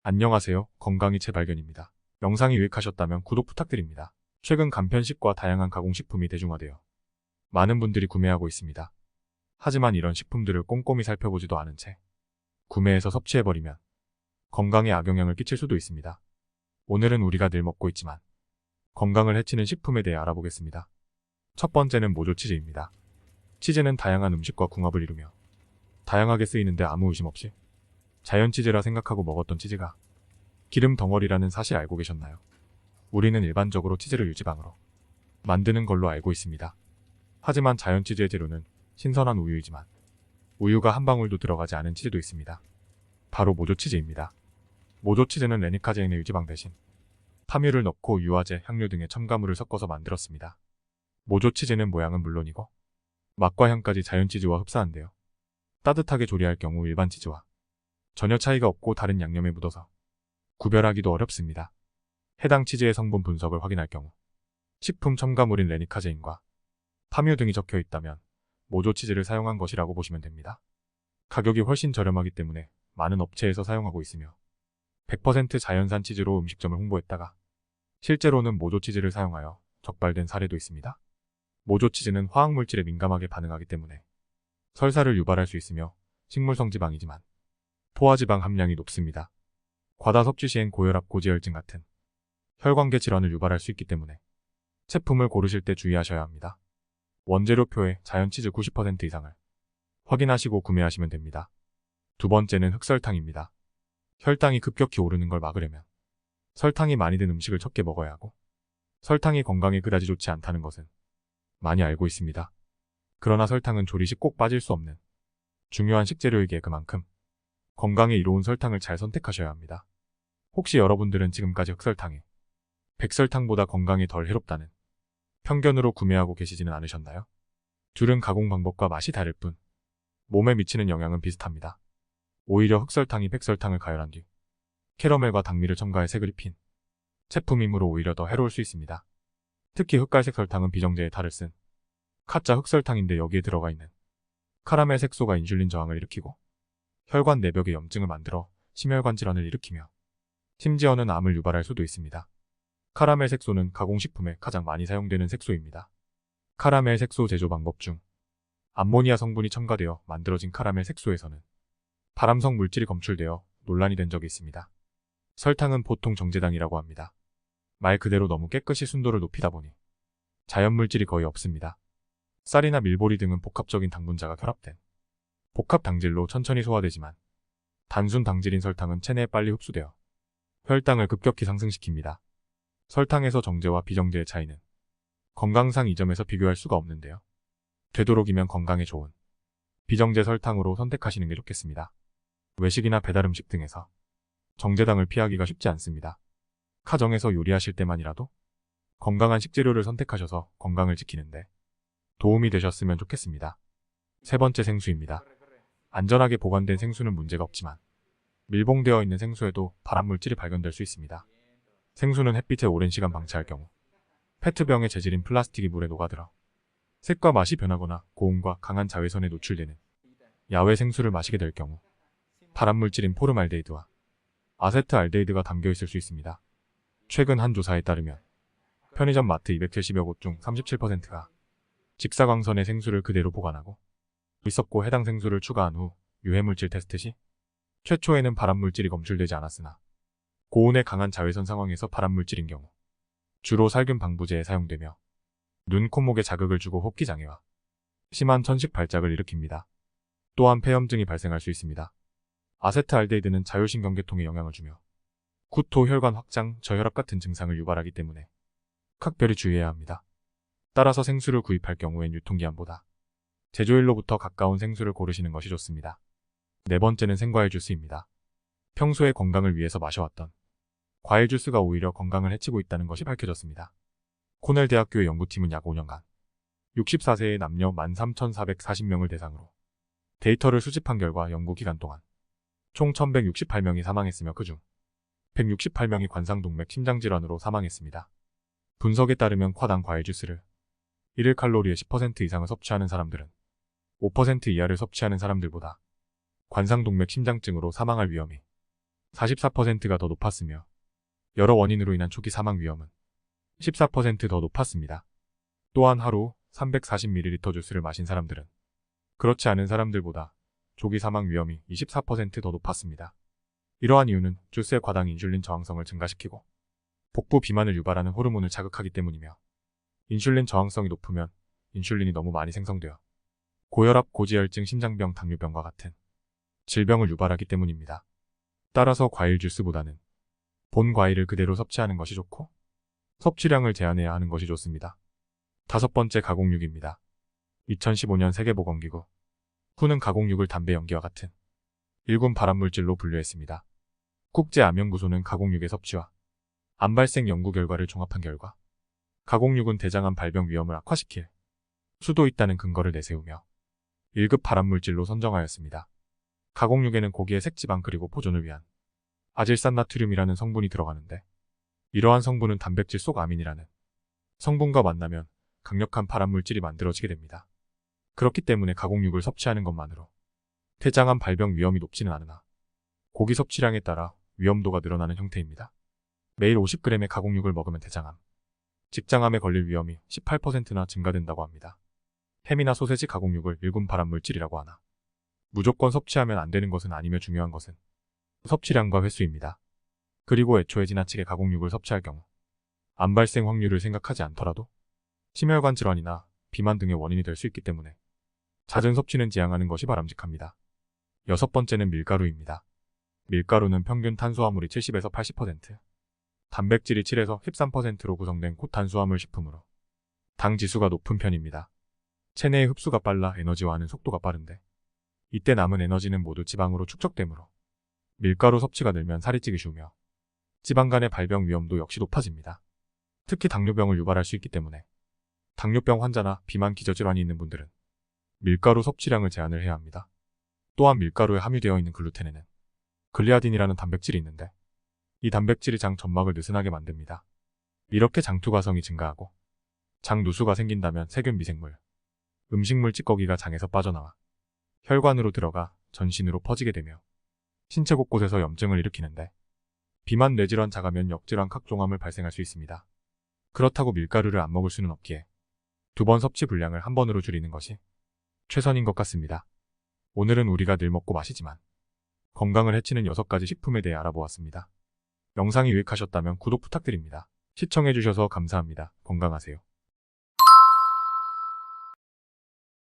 안녕하세요. 건강이 제 발견입니다. 영상이 유익하셨다면 구독 부탁드립니다. 최근 간편식과 다양한 가공식품이 대중화되어 많은 분들이 구매하고 있습니다. 하지만 이런 식품들을 꼼꼼히 살펴보지도 않은 채 구매해서 섭취해버리면 건강에 악영향을 끼칠 수도 있습니다. 오늘은 우리가 늘 먹고 있지만 건강을 해치는 식품에 대해 알아보겠습니다. 첫 번째는 모조치즈입니다. 치즈는 다양한 음식과 궁합을 이루며 다양하게 쓰이는데 아무 의심 없이 자연치즈라 생각하고 먹었던 치즈가 기름 덩어리라는 사실 알고 계셨나요? 우리는 일반적으로 치즈를 유지방으로 만드는 걸로 알고 있습니다. 하지만 자연치즈의 재료는 신선한 우유이지만 우유가 한 방울도 들어가지 않은 치즈도 있습니다. 바로 모조치즈입니다. 모조치즈는 레니카제인의 유지방 대신 파뮤를 넣고 유화제, 향료 등의 첨가물을 섞어서 만들었습니다. 모조치즈는 모양은 물론이고 맛과 향까지 자연치즈와 흡사한데요. 따뜻하게 조리할 경우 일반 치즈와 전혀 차이가 없고 다른 양념에 묻어서 구별하기도 어렵습니다. 해당 치즈의 성분 분석을 확인할 경우 식품 첨가물인 레니카제인과 파뮤 등이 적혀 있다면 모조치즈를 사용한 것이라고 보시면 됩니다. 가격이 훨씬 저렴하기 때문에 많은 업체에서 사용하고 있으며 100% 자연산 치즈로 음식점을 홍보했다가 실제로는 모조치즈를 사용하여 적발된 사례도 있습니다. 모조치즈는 화학물질에 민감하게 반응하기 때문에 설사를 유발할 수 있으며 식물성 지방이지만 포화지방 함량이 높습니다. 과다 섭취 시엔 고혈압, 고지혈증 같은 혈관계 질환을 유발할 수 있기 때문에 제품을 고르실 때 주의하셔야 합니다. 원재료표에 자연치즈 90% 이상을 확인하시고 구매하시면 됩니다. 두 번째는 흑설탕입니다. 혈당이 급격히 오르는 걸 막으려면 설탕이 많이 든 음식을 적게 먹어야 하고 설탕이 건강에 그다지 좋지 않다는 것은 많이 알고 있습니다. 그러나 설탕은 조리 시 꼭 빠질 수 없는 중요한 식재료이기에 그만큼 건강에 이로운 설탕을 잘 선택하셔야 합니다. 혹시 여러분들은 지금까지 흑설탕이 백설탕보다 건강에 덜 해롭다는 편견으로 구매하고 계시지는 않으셨나요? 둘은 가공 방법과 맛이 다를 뿐 몸에 미치는 영향은 비슷합니다. 오히려 흑설탕이 백설탕을 가열한 뒤 캐러멜과 당미를 첨가해 색을 입힌 제품이므로 오히려 더 해로울 수 있습니다. 특히 흑갈색 설탕은 비정제의 탈을 쓴 카짜 흑설탕인데 여기에 들어가 있는 카라멜 색소가 인슐린 저항을 일으키고 혈관 내벽에 염증을 만들어 심혈관 질환을 일으키며 심지어는 암을 유발할 수도 있습니다. 카라멜 색소는 가공식품에 가장 많이 사용되는 색소입니다. 카라멜 색소 제조 방법 중 암모니아 성분이 첨가되어 만들어진 카라멜 색소에서는 발암성 물질이 검출되어 논란이 된 적이 있습니다. 설탕은 보통 정제당이라고 합니다. 말 그대로 너무 깨끗이 순도를 높이다 보니 자연물질이 거의 없습니다. 쌀이나 밀보리 등은 복합적인 당분자가 결합된 복합 당질로 천천히 소화되지만 단순 당질인 설탕은 체내에 빨리 흡수되어 혈당을 급격히 상승시킵니다. 설탕에서 정제와 비정제의 차이는 건강상 이 점에서 비교할 수가 없는데요. 되도록이면 건강에 좋은 비정제 설탕으로 선택하시는 게 좋겠습니다. 외식이나 배달음식 등에서 정제당을 피하기가 쉽지 않습니다. 가정에서 요리하실 때만이라도 건강한 식재료를 선택하셔서 건강을 지키는데 도움이 되셨으면 좋겠습니다. 세 번째, 생수입니다. 안전하게 보관된 생수는 문제가 없지만 밀봉되어 있는 생수에도 발암물질이 발견될 수 있습니다. 생수는 햇빛에 오랜 시간 방치할 경우 페트병의 재질인 플라스틱이 물에 녹아들어 색과 맛이 변하거나 고온과 강한 자외선에 노출되는 야외 생수를 마시게 될 경우 발암물질인 포름알데히드와 아세트알데히드가 담겨 있을 수 있습니다. 최근 한 조사에 따르면 편의점 마트 270여 곳 중 37%가 직사광선의 생수를 그대로 보관하고 있었고 해당 생수를 추가한 후 유해물질 테스트 시 최초에는 발암물질이 검출되지 않았으나 고온의 강한 자외선 상황에서 발암물질인 경우 주로 살균 방부제에 사용되며 눈, 콧목에 자극을 주고 호흡기 장애와 심한 천식 발작을 일으킵니다. 또한 폐염증이 발생할 수 있습니다. 아세트알데히드는 자율신경계통에 영향을 주며 구토, 혈관 확장, 저혈압 같은 증상을 유발하기 때문에 각별히 주의해야 합니다. 따라서 생수를 구입할 경우엔 유통기한보다 제조일로부터 가까운 생수를 고르시는 것이 좋습니다. 네 번째는 생과일 주스입니다. 평소에 건강을 위해서 마셔왔던 과일 주스가 오히려 건강을 해치고 있다는 것이 밝혀졌습니다. 코넬 대학교의 연구팀은 약 5년간 64세의 남녀 13,440명을 대상으로 데이터를 수집한 결과 연구 기간 동안 총 1,168명이 사망했으며 그중 168명이 관상동맥 심장질환으로 사망했습니다. 분석에 따르면 과당 과일 주스를 1일 칼로리의 10% 이상을 섭취하는 사람들은 5% 이하를 섭취하는 사람들보다 관상동맥 심장증으로 사망할 위험이 44%가 더 높았으며 여러 원인으로 인한 초기 사망 위험은 14%더 높았습니다. 또한 하루 340ml 주스를 마신 사람들은 그렇지 않은 사람들보다 조기 사망 위험이 24%더 높았습니다. 이러한 이유는 주스의 과당 인슐린 저항성을 증가시키고 복부 비만을 유발하는 호르몬을 자극하기 때문이며, 인슐린 저항성이 높으면 인슐린이 너무 많이 생성되어 고혈압, 고지혈증, 심장병, 당뇨병과 같은 질병을 유발하기 때문입니다. 따라서 과일 주스보다는 본 과일을 그대로 섭취하는 것이 좋고 섭취량을 제한해야 하는 것이 좋습니다. 5번째, 가공육입니다. 2015년 세계보건기구 WHO는 가공육을 담배 연기와 같은 일군 발암물질로 분류했습니다. 국제암연구소는 가공육의 섭취와 암 발생 연구 결과를 종합한 결과 가공육은 대장암 발병 위험을 악화시킬 수도 있다는 근거를 내세우며 1급 발암물질로 선정하였습니다. 가공육에는 고기의 색지방 그리고 보존을 위한 아질산나트륨이라는 성분이 들어가는데, 이러한 성분은 단백질 속 아민이라는 성분과 만나면 강력한 발암물질이 만들어지게 됩니다. 그렇기 때문에 가공육을 섭취하는 것만으로 대장암 발병 위험이 높지는 않으나 고기 섭취량에 따라 위험도가 늘어나는 형태입니다. 매일 50g의 가공육을 먹으면 대장암, 직장암에 걸릴 위험이 18%나 증가된다고 합니다. 햄이나 소세지 가공육을 1군 발암물질이라고 하나 무조건 섭취하면 안 되는 것은 아니며 중요한 것은 섭취량과 횟수입니다. 그리고 애초에 지나치게 가공육을 섭취할 경우 암 발생 확률을 생각하지 않더라도 심혈관 질환이나 비만 등의 원인이 될 수 있기 때문에 잦은 섭취는 지양하는 것이 바람직합니다. 6번째는 밀가루입니다. 밀가루는 평균 탄수화물이 70에서 80%, 단백질이 7에서 13%로 구성된 고탄수화물 식품으로 당 지수가 높은 편입니다. 체내의 흡수가 빨라 에너지화하는 속도가 빠른데, 이때 남은 에너지는 모두 지방으로 축적되므로 밀가루 섭취가 늘면 살이 찌기 쉬우며 지방 간의 발병 위험도 역시 높아집니다. 특히 당뇨병을 유발할 수 있기 때문에 당뇨병 환자나 비만 기저질환이 있는 분들은 밀가루 섭취량을 제한을 해야 합니다. 또한 밀가루에 함유되어 있는 글루텐에는 글리아딘이라는 단백질이 있는데, 이 단백질이 장 점막을 느슨하게 만듭니다. 이렇게 장투과성이 증가하고 장 누수가 생긴다면 세균 미생물, 음식물 찌꺼기가 장에서 빠져나와 혈관으로 들어가 전신으로 퍼지게 되며 신체 곳곳에서 염증을 일으키는데, 비만, 뇌질환, 자가면, 역질환, 각종암을 발생할 수 있습니다. 그렇다고 밀가루를 안 먹을 수는 없기에 2번 섭취 분량을 한 번으로 줄이는 것이 최선인 것 같습니다. 오늘은 우리가 늘 먹고 마시지만 건강을 해치는 6가지 식품에 대해 알아보았습니다. 영상이 유익하셨다면 구독 부탁드립니다. 시청해주셔서 감사합니다. 건강하세요.